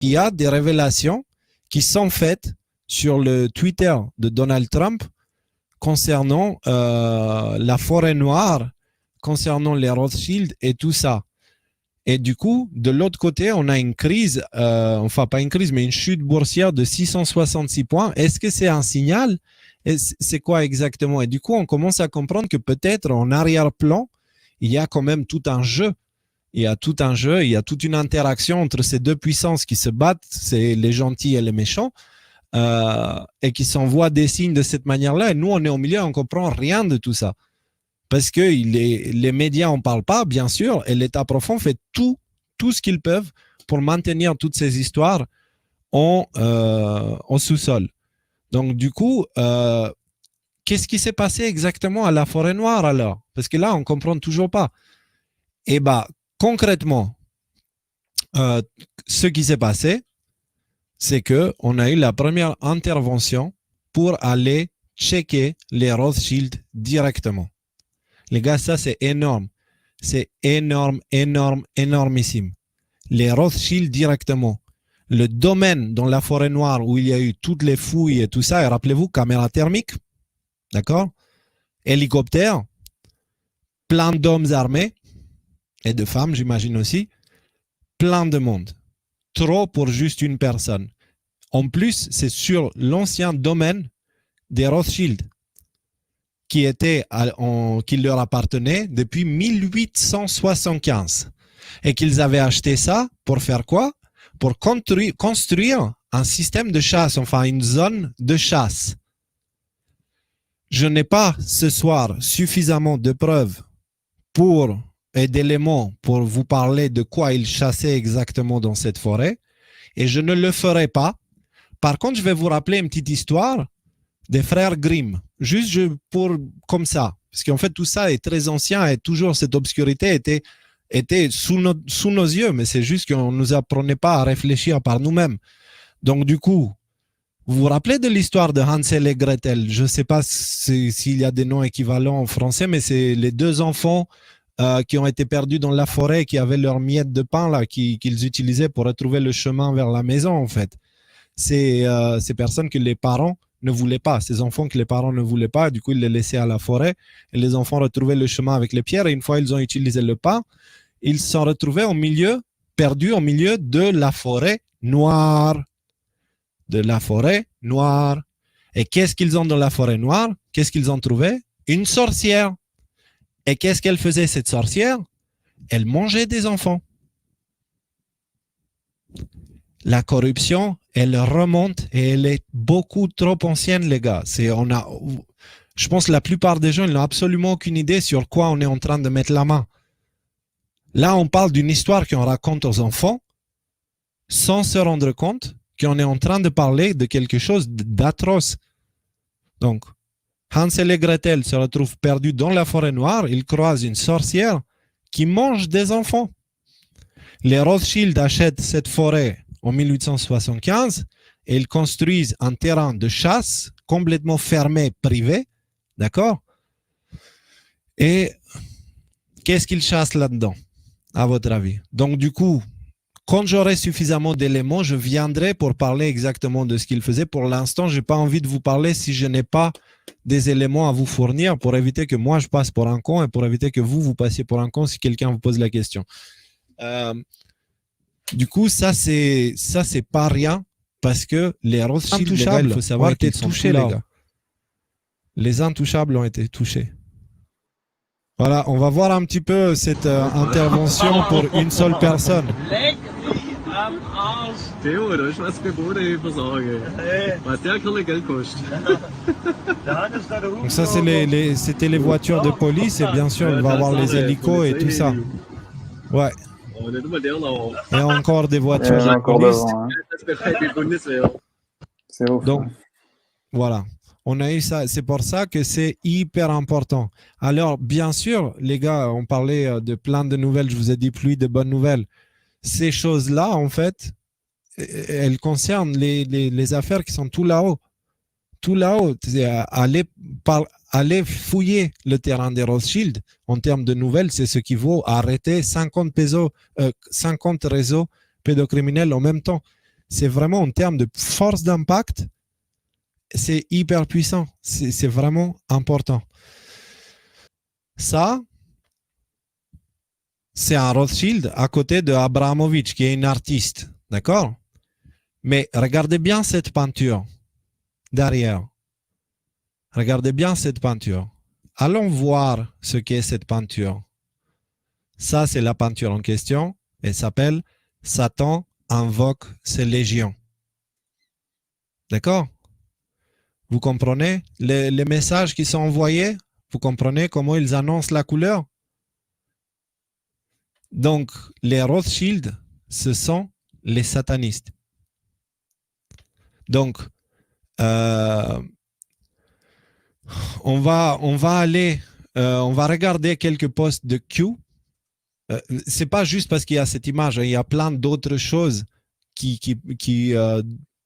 il y a des révélations qui sont faites sur le Twitter de Donald Trump concernant la forêt noire, concernant les Rothschild et tout ça. Et du coup, de l'autre côté, on a une crise, enfin pas une crise, mais une chute boursière de 666 points. Est-ce que c'est un signal? Et c'est quoi exactement? Et du coup, on commence à comprendre que peut-être en arrière-plan, il y a quand même tout un jeu. Il y a tout un jeu, il y a toute une interaction entre ces deux puissances qui se battent, c'est les gentils et les méchants, et qui s'envoient des signes de cette manière-là. Et nous, on est au milieu, on ne comprend rien de tout ça. Parce que les médias n'en parlent pas, bien sûr, et l'État profond fait tout ce qu'ils peuvent pour maintenir toutes ces histoires en sous-sol. Donc, du coup, qu'est-ce qui s'est passé exactement à la forêt noire alors? Parce que là, on ne comprend toujours pas. Et bien, concrètement, ce qui s'est passé, c'est qu'on a eu la première intervention pour aller checker les Rothschild directement. Les gars, ça c'est énorme. C'est énorme, énorme, énormissime. Les Rothschild directement. Le domaine dans la forêt noire où il y a eu toutes les fouilles et tout ça, et rappelez-vous, caméra thermique, d'accord? Hélicoptère, plein d'hommes armés, et de femmes, j'imagine aussi, plein de monde. Trop pour juste une personne. En plus, c'est sur l'ancien domaine des Rothschild qui leur appartenait depuis 1875 et qu'ils avaient acheté ça pour faire quoi? Pour construire un système de chasse, enfin une zone de chasse. Je n'ai pas ce soir suffisamment de preuves et d'éléments pour vous parler de quoi ils chassaient exactement dans cette forêt, et je ne le ferai pas. Par contre, je vais vous rappeler une petite histoire des frères Grimm, juste comme ça, parce qu'en fait tout ça est très ancien et toujours cette obscurité était sous nos yeux, mais c'est juste qu'on ne nous apprenait pas à réfléchir par nous-mêmes. Donc du coup, vous vous rappelez de l'histoire de Hansel et Gretel? Je ne sais pas s'il y a des noms équivalents en français, mais c'est les deux enfants qui ont été perdus dans la forêt, qui avaient leurs miettes de pain là, qu'ils utilisaient pour retrouver le chemin vers la maison, en fait. Ces personnes que les parents ne voulaient pas, ces enfants que les parents ne voulaient pas, du coup ils les laissaient à la forêt, et les enfants retrouvaient le chemin avec les pierres, et une fois ils ont utilisé le pain, ils se sont retrouvés perdus au milieu de la forêt noire. De la forêt noire. Et qu'est-ce qu'ils ont dans la forêt noire? Qu'est-ce qu'ils ont trouvé? Une sorcière. Et qu'est-ce qu'elle faisait, cette sorcière? Elle mangeait des enfants. La corruption, elle remonte et elle est beaucoup trop ancienne, les gars. Je pense que la plupart des gens n'ont absolument aucune idée sur quoi on est en train de mettre la main. Là, on parle d'une histoire qu'on raconte aux enfants sans se rendre compte qu'on est en train de parler de quelque chose d'atroce. Donc, Hansel et Gretel se retrouvent perdus dans la forêt noire. Ils croisent une sorcière qui mange des enfants. Les Rothschild achètent cette forêt en 1875 et ils construisent un terrain de chasse complètement fermé, privé. D'accord? Et qu'est-ce qu'ils chassent là-dedans, à votre avis? Donc, du coup, quand j'aurai suffisamment d'éléments, je viendrai pour parler exactement de ce qu'ils faisaient. Pour l'instant, je n'ai pas envie de vous parler si je n'ai pas des éléments à vous fournir pour éviter que moi je passe pour un con et pour éviter que vous passiez pour un con si quelqu'un vous pose la question. Du coup, ça c'est pas rien parce que les Rothschild, intouchables, il faut savoir, ont été touchés, les gars. Les intouchables ont été touchés. Voilà, on va voir un petit peu cette intervention pour une seule personne. Theo, da ist was für Bodenversorgung. Was der Kerl Geld kostet. Donc ça, c'était les voitures de police et bien sûr, on va avoir les hélicos et tout ça. Ouais. Et encore des voitures de police. C'est ouf. Donc, voilà. On a eu ça. C'est pour ça que c'est hyper important. Alors, bien sûr, les gars, on parlait de plein de nouvelles. Je vous ai dit pluie de bonnes nouvelles. Ces choses-là, en fait, elles concernent les affaires qui sont tout là-haut. Tout là-haut. Aller fouiller le terrain des Rothschild en termes de nouvelles, c'est ce qui vaut arrêter 50 réseaux pédocriminels en même temps. c'est vraiment en termes de force d'impact, c'est hyper puissant. C'est vraiment important. Ça, c'est un Rothschild à côté de Abramovich, qui est une artiste. D'accord? Mais regardez bien cette peinture derrière. Regardez bien cette peinture. Allons voir ce qu'est cette peinture. Ça, c'est la peinture en question. Elle s'appelle « Satan invoque ses légions ». D'accord? Vous comprenez les messages qui sont envoyés? Vous comprenez comment ils annoncent la couleur? Donc, les Rothschild, ce sont les satanistes. Donc, on va regarder quelques posts de Q. C'est pas juste parce qu'il y a cette image, il y a plein d'autres choses qui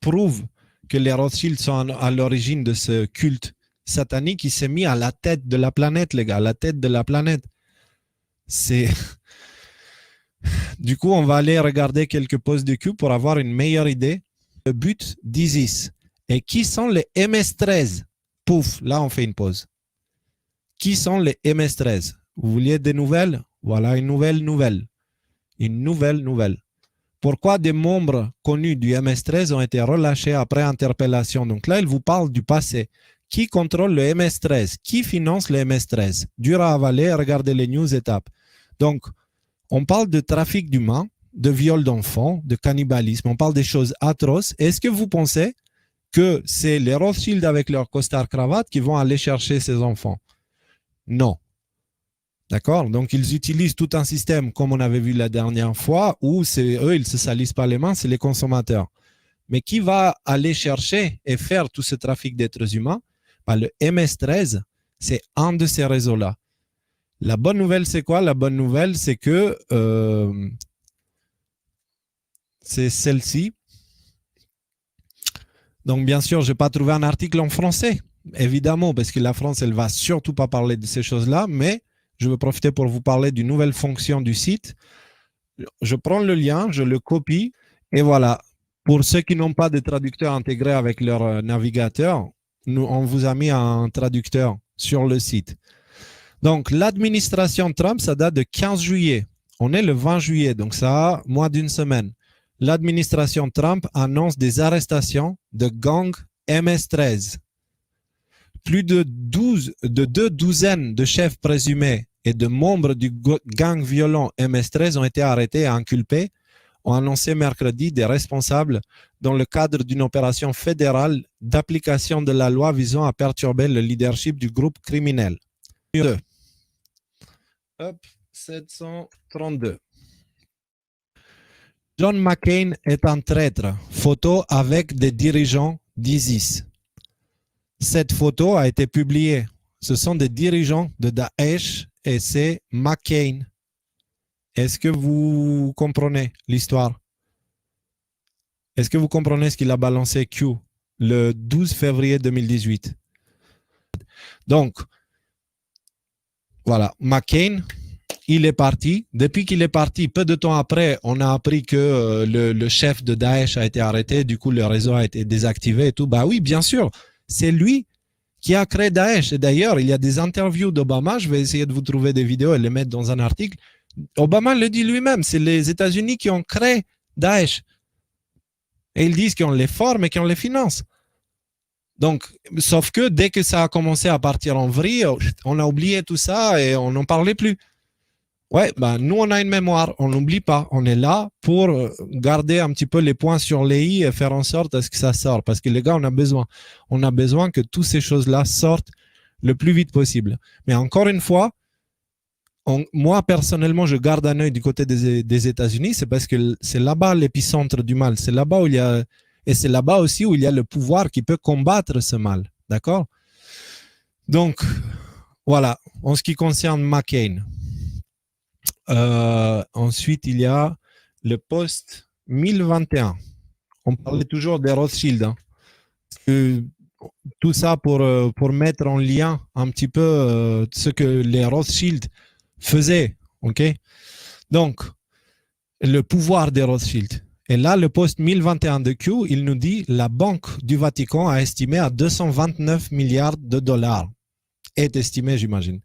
prouvent que les Rothschild sont à l'origine de ce culte satanique qui s'est mis à la tête de la planète, les gars, à la tête de la planète. C'est... Du coup, on va aller regarder quelques posts de Q pour avoir une meilleure idée. Le but d'ISIS. Et qui sont les MS-13? Pouf, là on fait une pause. Qui sont les MS-13? Vous vouliez des nouvelles? Voilà une nouvelle. Une nouvelle. Pourquoi des membres connus du MS-13 ont été relâchés après interpellation? Donc là, il vous parle du passé. Qui contrôle le MS-13? Qui finance le MS-13? Dur à avaler, regardez les news étapes. Donc, on parle de trafic d'humains, de viol d'enfants, de cannibalisme. On parle des choses atroces. Est-ce que vous pensez que c'est les Rothschild avec leur costard cravate qui vont aller chercher ces enfants? Non. D'accord? Donc, ils utilisent tout un système, comme on avait vu la dernière fois, où c'est eux, ils ne se salissent pas les mains, c'est les consommateurs. Mais qui va aller chercher et faire tout ce trafic d'êtres humains? Le MS-13, c'est un de ces réseaux-là. La bonne nouvelle, c'est quoi? La bonne nouvelle, c'est que c'est celle-ci. Donc, bien sûr, je n'ai pas trouvé un article en français, évidemment, parce que la France, elle ne va surtout pas parler de ces choses-là, mais je veux profiter pour vous parler d'une nouvelle fonction du site. Je prends le lien, je le copie, et voilà. Pour ceux qui n'ont pas de traducteur intégré avec leur navigateur, on vous a mis un traducteur sur le site. Donc, l'administration Trump, ça date de 15 juillet. On est le 20 juillet, donc ça a moins d'une semaine. L'administration Trump annonce des arrestations de gangs MS-13. Plus de 2 douzaines de chefs présumés et de membres du gang violent MS-13 ont été arrêtés et inculpés, ont annoncé mercredi des responsables dans le cadre d'une opération fédérale d'application de la loi visant à perturber le leadership du groupe criminel. 2. Hop, 732. John McCain est un traître. Photo avec des dirigeants d'ISIS. Cette photo a été publiée. Ce sont des dirigeants de Daesh et c'est McCain. Est-ce que vous comprenez l'histoire? Est-ce que vous comprenez ce qu'il a balancé Q le 12 février 2018? Donc, voilà, McCain, il est parti. Depuis qu'il est parti, peu de temps après, on a appris que le chef de Daesh a été arrêté. Du coup, le réseau a été désactivé et tout. Bah oui, bien sûr, c'est lui qui a créé Daesh. Et d'ailleurs, il y a des interviews d'Obama. Je vais essayer de vous trouver des vidéos et les mettre dans un article. Obama le dit lui-même, c'est les États-Unis qui ont créé Daesh. Et ils disent qu'on les forme et qu'on les finance. Donc, sauf que dès que ça a commencé à partir en vrille, on a oublié tout ça et on n'en parlait plus. Ouais, bah, nous, on a une mémoire, on n'oublie pas. On est là pour garder un petit peu les points sur les i et faire en sorte à ce que ça sorte. Parce que les gars, on a besoin. On a besoin que toutes ces choses-là sortent le plus vite possible. Mais encore une fois, moi, personnellement, je garde un œil du côté des États-Unis. C'est parce que c'est là-bas l'épicentre du mal. C'est là-bas où il y a... Et c'est là-bas aussi où il y a le pouvoir qui peut combattre ce mal. D'accord? Donc, voilà. En ce qui concerne McCain. Ensuite, il y a le post 1021. On parlait toujours des Rothschild. Hein. Tout ça pour mettre en lien un petit peu ce que les Rothschild faisaient. Okay? Donc, le pouvoir des Rothschild. Et là, le post 1021 de Q, il nous dit la Banque du Vatican a estimé à 229 milliards de dollars. Est estimé, j'imagine.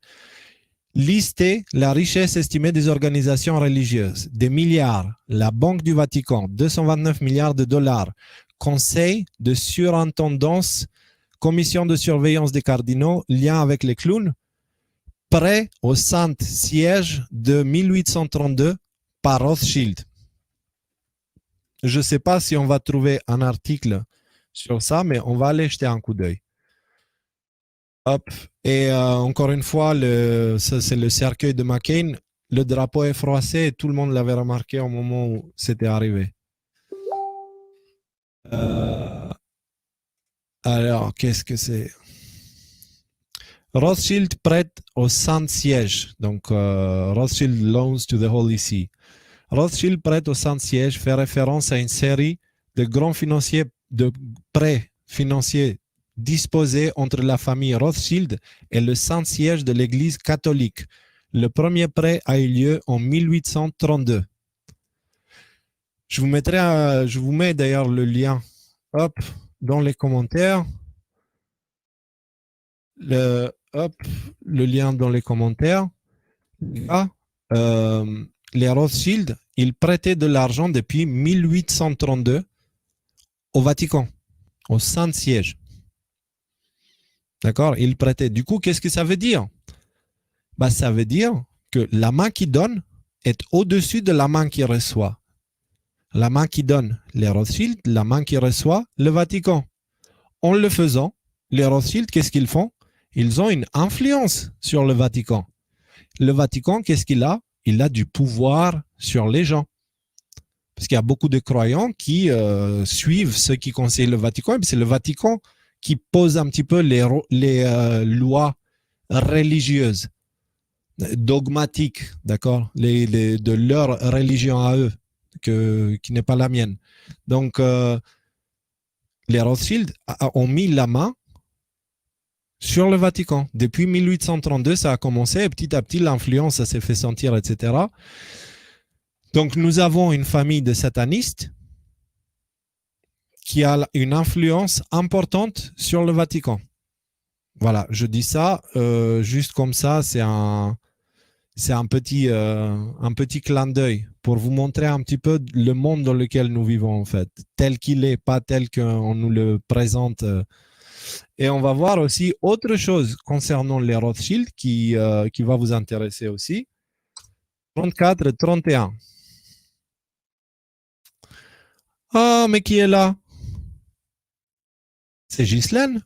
Lister la richesse estimée des organisations religieuses. Des milliards. La Banque du Vatican, 229 milliards de dollars. Conseil de surintendance, commission de surveillance des cardinaux, lien avec les clowns. Prêt au Saint-Siège de 1832 par Rothschild. Je ne sais pas si on va trouver un article sur ça, mais on va aller jeter un coup d'œil. Hop. Et encore une fois, ça c'est le cercueil de McCain. Le drapeau est froissé et tout le monde l'avait remarqué au moment où c'était arrivé. Alors, qu'est-ce que c'est? Rothschild prête au Saint-Siège. Donc, Rothschild loans to the Holy See. Rothschild prête au Saint-Siège fait référence à une série de grands financiers, de prêts financiers disposés entre la famille Rothschild et le Saint-Siège de l'Église catholique. Le premier prêt a eu lieu en 1832. Je vous mets d'ailleurs le lien dans les commentaires. Le lien dans les commentaires. Là, les Rothschild, ils prêtaient de l'argent depuis 1832 au Vatican, au Saint-Siège. D'accord? Ils prêtaient. Du coup, qu'est-ce que ça veut dire? Ça veut dire que la main qui donne est au-dessus de la main qui reçoit. La main qui donne, les Rothschild, la main qui reçoit, le Vatican. En le faisant, les Rothschild, qu'est-ce qu'ils font? Ils ont une influence sur le Vatican. Le Vatican, qu'est-ce qu'il a? Il a du pouvoir sur les gens. Parce qu'il y a beaucoup de croyants qui suivent ceux qui conseillent le Vatican. Et c'est le Vatican qui pose un petit peu les lois religieuses, dogmatiques, d'accord, de leur religion à eux, qui n'est pas la mienne. Donc, les Rothschild ont mis la main sur le Vatican. Depuis 1832, ça a commencé et petit à petit, l'influence, ça s'est fait sentir, etc. Donc, nous avons une famille de satanistes qui a une influence importante sur le Vatican. Voilà, je dis ça juste comme ça, c'est un petit clin d'œil pour vous montrer un petit peu le monde dans lequel nous vivons en fait, tel qu'il est, pas tel qu'on nous le présente. Et on va voir aussi autre chose concernant les Rothschild qui va vous intéresser aussi. 34 et 31. Ah, mais qui est là? C'est Ghislaine.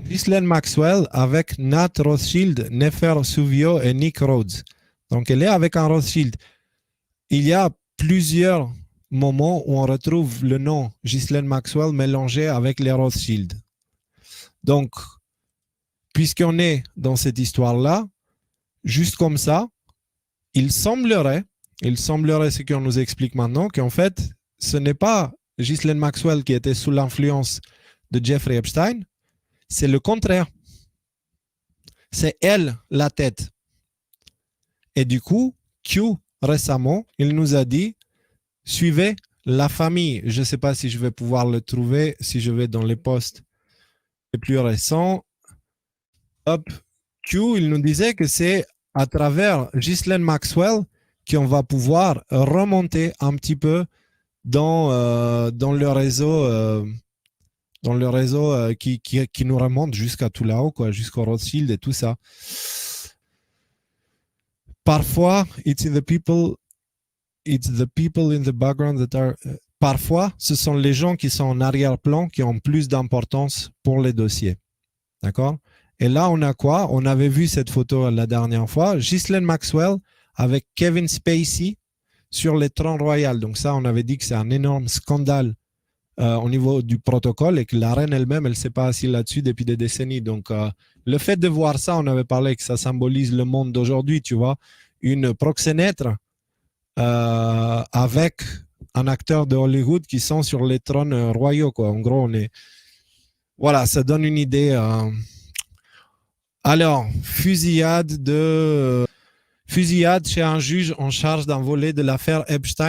Ghislaine Maxwell avec Nat Rothschild, Nefer Suvio et Nick Rhodes. Donc, elle est avec un Rothschild. Il y a plusieurs moments où on retrouve le nom Ghislaine Maxwell mélangé avec les Rothschild. Donc, puisqu'on est dans cette histoire-là, juste comme ça, il semblerait ce qu'on nous explique maintenant, qu'en fait, ce n'est pas Ghislaine Maxwell qui était sous l'influence de Jeffrey Epstein, c'est le contraire. C'est elle la tête. Et du coup, Q, récemment, il nous a dit, suivez la famille. Je ne sais pas si je vais pouvoir le trouver, si je vais dans les posts les plus récents. Hop, Q, il nous disait que c'est à travers Ghislaine Maxwell qu'on va pouvoir remonter un petit peu dans le réseau qui nous remonte jusqu'à tout là-haut, quoi, jusqu'au Rothschild et tout ça. Parfois, it's the people in the background that are. Parfois, ce sont les gens qui sont en arrière-plan qui ont plus d'importance pour les dossiers. D'accord? Et là, on a quoi? On avait vu cette photo la dernière fois. Ghislaine Maxwell avec Kevin Spacey sur les trônes royaux. Donc ça, on avait dit que c'est un énorme scandale au niveau du protocole et que la reine elle-même, elle ne s'est pas assise là-dessus depuis des décennies. Donc, le fait de voir ça, on avait parlé que ça symbolise le monde d'aujourd'hui, tu vois, une proxénète avec un acteur de Hollywood qui sont sur les trônes royaux, quoi. En gros, voilà, ça donne une idée. Alors, fusillade chez un juge en charge d'un volet de l'affaire Epstein.